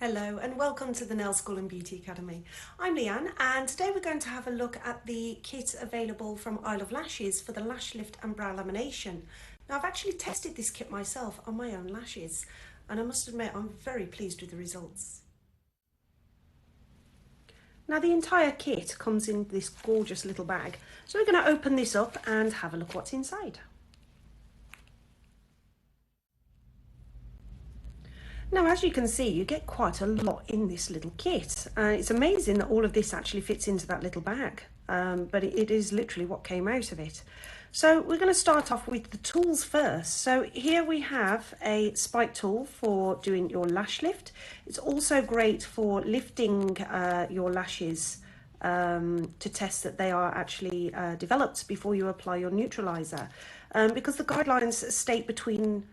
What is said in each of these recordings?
Hello and welcome to the Nail School and Beauty Academy. I'm Leanne and today we're going to have a look at the kit available from EyeLuv Lashes for the lash lift and brow lamination. Now I've actually tested this kit myself on my own lashes and I must admit I'm very pleased with the results. Now the entire kit comes in this gorgeous little bag, so we're going to open this up and have a look what's inside. Now, as you can see, you get quite a lot in this little kit. It's amazing that all of this actually fits into that little bag, but it is literally what came out of it. So we're going to start off with the tools first. So here we have a spike tool for doing your lash lift. It's also great for lifting your lashes to test that they are actually developed before you apply your neutralizer, because the guidelines state between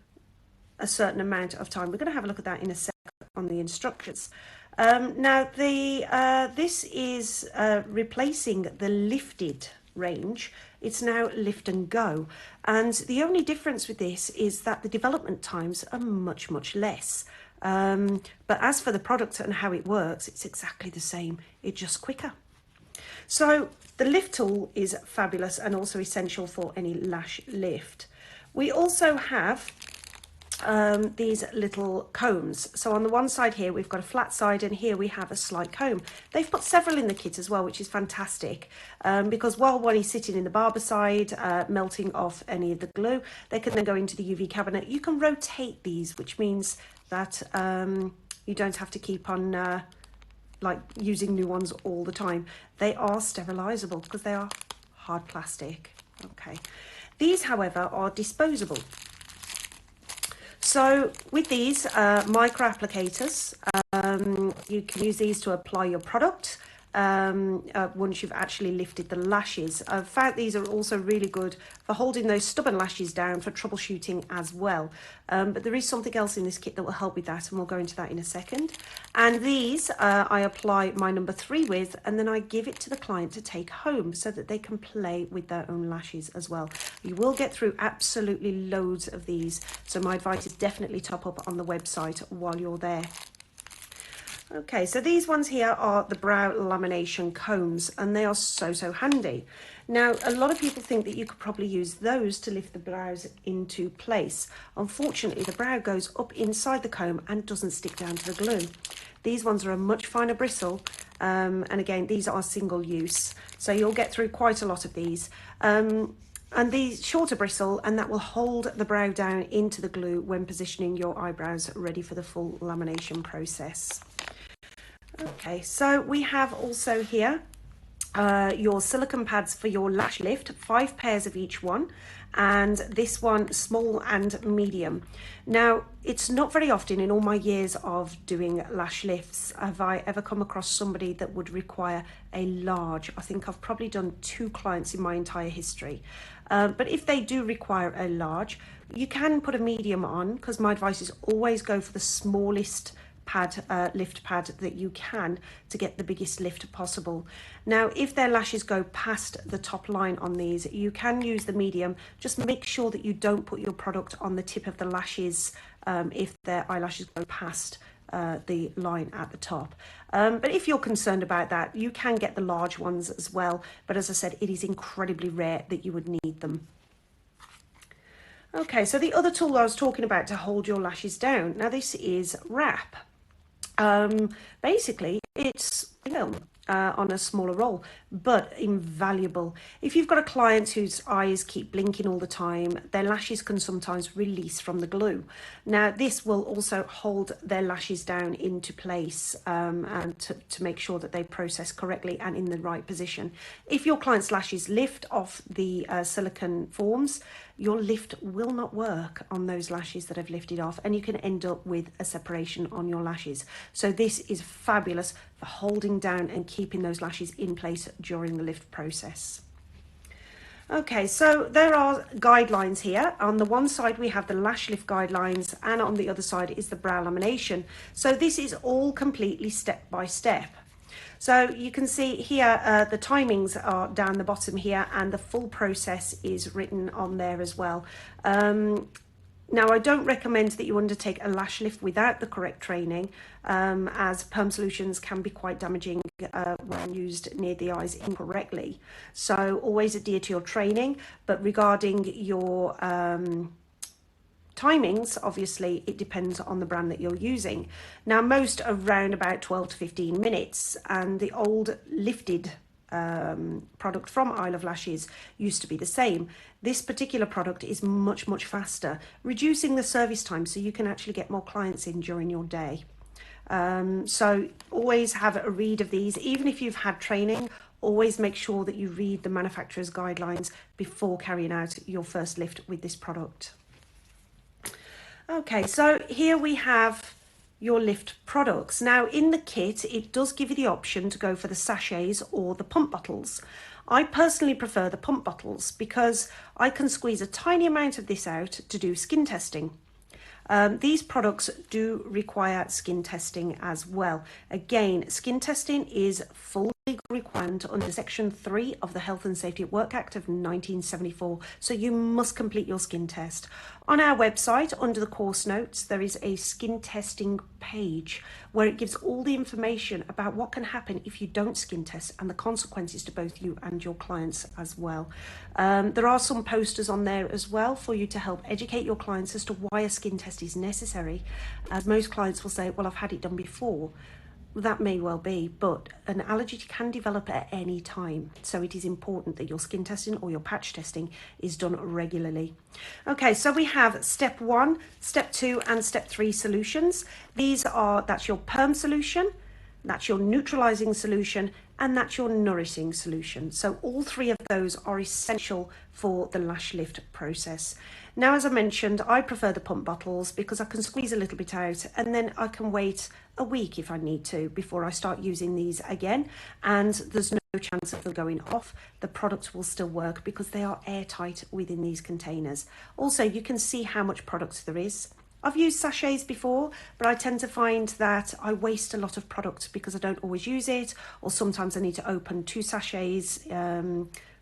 a certain amount of time. We're going to have a look at that in a second on the instructions. Now this is replacing the lifted range. It's now lift and go, and the only difference with this is that the development times are much less, but as for the product and how it works, it's exactly the same, it's just quicker. So the lift tool is fabulous and also essential for any lash lift. We also have these little combs. So on the one side here we've got a flat side, and here we have a slight comb. They've put several in the kit as well, which is fantastic, because while one is sitting in the barber side melting off any of the glue, they can then go into the UV cabinet. You can rotate these, which means that you don't have to keep on like using new ones all the time. They are sterilizable because they are hard plastic. Okay, these however are disposable. So with these micro applicators, you can use these to apply your product once you've actually lifted the lashes. In fact, these are also really good for holding those stubborn lashes down for troubleshooting as well. But there is something else in this kit that will help with that, and we'll go into that in a second. And these I apply my number 3 with, and then I give it to the client to take home so that they can play with their own lashes as well. You will get through absolutely loads of these, so my advice is definitely top up on the website while you're there. Okay, so these ones here are the brow lamination combs, and they are so handy. Now, a lot of people think that you could probably use those to lift the brows into place. Unfortunately, the brow goes up inside the comb and doesn't stick down to the glue. These ones are a much finer bristle, and again, these are single use, so you'll get through quite a lot of these. And these shorter bristle, and that will hold the brow down into the glue when positioning your eyebrows ready for the full lamination process. Okay, so we have also here your silicone pads for your lash lift, 5 pairs of each one, and this one small and medium. Now, it's not very often in all my years of doing lash lifts have I ever come across somebody that would require a large. I think I've probably done 2 clients in my entire history, but if they do require a large, you can put a medium on, because my advice is always go for the smallest pad, lift pad that you can, to get the biggest lift possible. Now, if their lashes go past the top line on these, you can use the medium. Just make sure that you don't put your product on the tip of the lashes if their eyelashes go past the line at the top. But if you're concerned about that, you can get the large ones as well, but as I said, it is incredibly rare that you would need them. Okay, so the other tool I was talking about to hold your lashes down, now this is wrap. Basically it's film on a smaller roll, but invaluable. If you've got a client whose eyes keep blinking all the time, their lashes can sometimes release from the glue. Now this will also hold their lashes down into place, and to make sure that they process correctly and in the right position. If your client's lashes lift off the silicone forms, your lift will not work on those lashes that have lifted off, and you can end up with a separation on your lashes. So this is fabulous for holding down and keeping those lashes in place during the lift process. Okay, so there are guidelines here. On the one side we have the lash lift guidelines, and on the other side is the brow lamination. So this is all completely step by step. So you can see here the timings are down the bottom here, and the full process is written on there as well. Now, I don't recommend that you undertake a lash lift without the correct training, as perm solutions can be quite damaging when used near the eyes incorrectly. So always adhere to your training, but regarding your timings, obviously it depends on the brand that you're using. Now, most are around about 12 to 15 minutes, and the old lifted product from EyeLuv Lashes used to be the same. This particular product is much faster, reducing the service time so you can actually get more clients in during your day. So always have a read of these. Even if you've had training, always make sure that you read the manufacturer's guidelines before carrying out your first lift with this product. Okay, so here we have your lift products. Now, in the kit, it does give you the option to go for the sachets or the pump bottles. I personally prefer the pump bottles because I can squeeze a tiny amount of this out to do skin testing. These products do require skin testing as well. Again, skin testing is full legal requirement under Section 3 of the Health and Safety at Work Act of 1974. So you must complete your skin test. On our website, under the course notes, there is a skin testing page where it gives all the information about what can happen if you don't skin test and the consequences to both you and your clients as well. There are some posters on there as well for you to help educate your clients as to why a skin test is necessary, as most clients will say, well, I've had it done before. That may well be, but an allergy can develop at any time. So it is important that your skin testing or your patch testing is done regularly. Okay, so we have step 1, step 2, and step 3 solutions. That's your perm solution, that's your neutralizing solution, and that's your nourishing solution. So all 3 of those are essential for the lash lift process. Now, as I mentioned, I prefer the pump bottles because I can squeeze a little bit out and then I can wait a week if I need to before I start using these again, and there's no chance of them going off. The products will still work because they are airtight within these containers. Also, you can see how much product there is. I've used sachets before, but I tend to find that I waste a lot of product because I don't always use it, or sometimes I need to open 2 sachets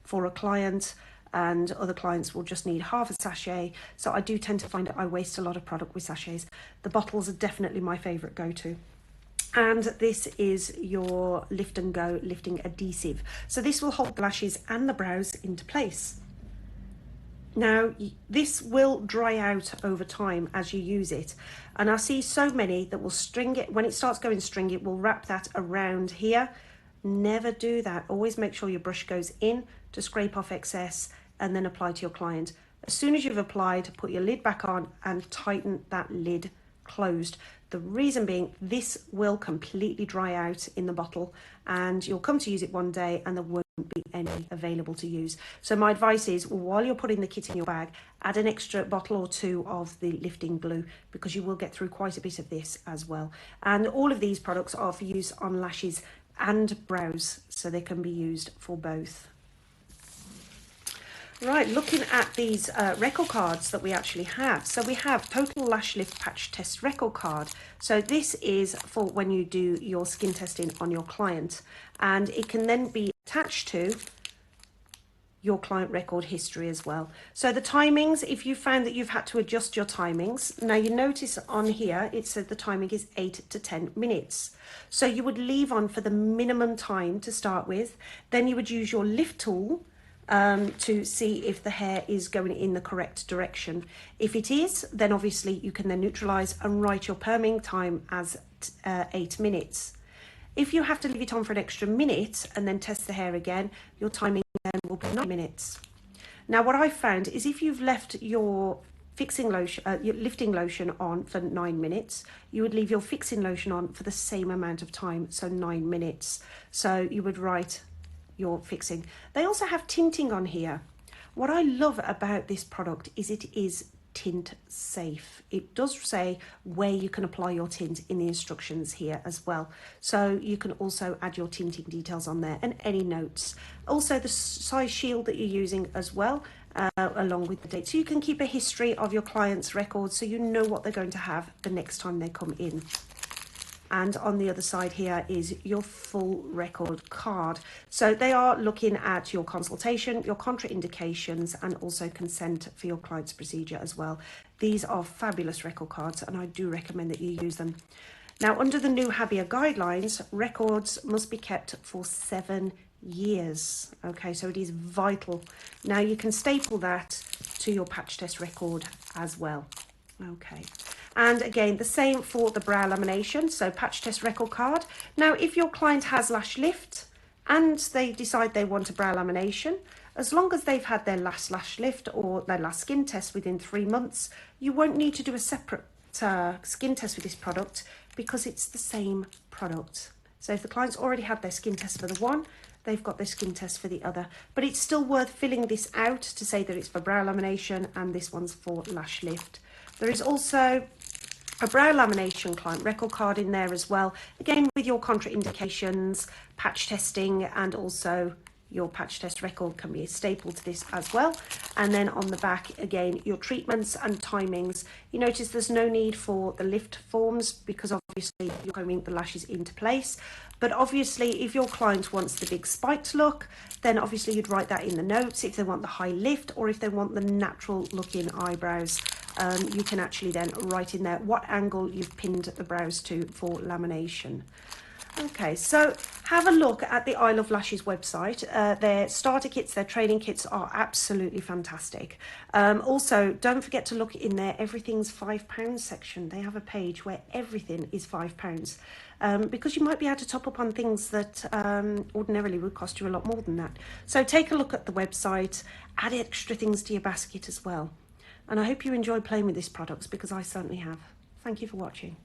for a client, and other clients will just need half a sachet. So I do tend to find that I waste a lot of product with sachets. The bottles are definitely my favourite go-to. And this is your Lift and Go lifting adhesive. So this will hold the lashes and the brows into place. Now, this will dry out over time as you use it. And I see so many that will string it. When it starts going stringy, it will wrap that around here. Never do that. Always make sure your brush goes in to scrape off excess and then apply to your client. As soon as you've applied, put your lid back on and tighten that lid closed. The reason being, this will completely dry out in the bottle and you'll come to use it one day and there won't be any available to use. So my advice is, while you're putting the kit in your bag, add an extra bottle or 2 of the lifting glue because you will get through quite a bit of this as well. And all of these products are for use on lashes and brows, so they can be used for both. Right, looking at these record cards that we actually have. So we have Total Lash Lift Patch Test Record Card. So this is for when you do your skin testing on your client, and it can then be attached to your client record history as well. So the timings, if you found that you've had to adjust your timings, now you notice on here it said the timing is 8 to 10 minutes. So you would leave on for the minimum time to start with, then you would use your lift tool to see if the hair is going in the correct direction. If it is, then obviously you can then neutralize and write your perming time as 8 minutes. If you have to leave it on for an extra minute and then test the hair again, your timing then will be 9 minutes. Now, what I found is if you've left your fixing lotion, your lifting lotion on for 9 minutes, you would leave your fixing lotion on for the same amount of time, so 9 minutes. So you would write your fixing. They also have tinting on here. What I love about this product is it is tint safe. It does say where you can apply your tint in the instructions here as well. So you can also add your tinting details on there and any notes. Also the size shield that you're using as well, along with the date. So you can keep a history of your client's records so you know what they're going to have the next time they come in. and on the other side here is your full record card. So they are looking at your consultation, your contraindications, and also consent for your client's procedure as well. These are fabulous record cards, and I do recommend that you use them. Now, under the new Habia guidelines, records must be kept for 7 years. Okay, so it is vital. Now you can staple that to your patch test record as well. Okay, and again, the same for the brow lamination, so patch test record card. Now, if your client has lash lift and they decide they want a brow lamination, as long as they've had their last lash lift or their last skin test within 3 months, you won't need to do a separate skin test with this product because it's the same product. So if the client's already had their skin test for the one, they've got their skin test for the other. But it's still worth filling this out to say that it's for brow lamination and this one's for lash lift. There is also a brow lamination client record card in there as well, again with your contraindications, patch testing, and also your patch test record can be stapled to this as well. And then on the back, again, your treatments and timings. You notice there's no need for the lift forms because obviously you're combing the lashes into place. But obviously, if your client wants the big spiked look, then obviously you'd write that in the notes. If they want the high lift or if they want the natural looking eyebrows, you can actually then write in there what angle you've pinned the brows to for lamination. Okay, so have a look at the EyeLuv Lashes website. Their starter kits, their training kits are absolutely fantastic. Also, don't forget to look in their everything's £5 section. They have a page where everything is £5 because you might be able to top up on things that ordinarily would cost you a lot more than that. So take a look at the website, add extra things to your basket as well. And I hope you enjoy playing with these products because I certainly have. Thank you for watching.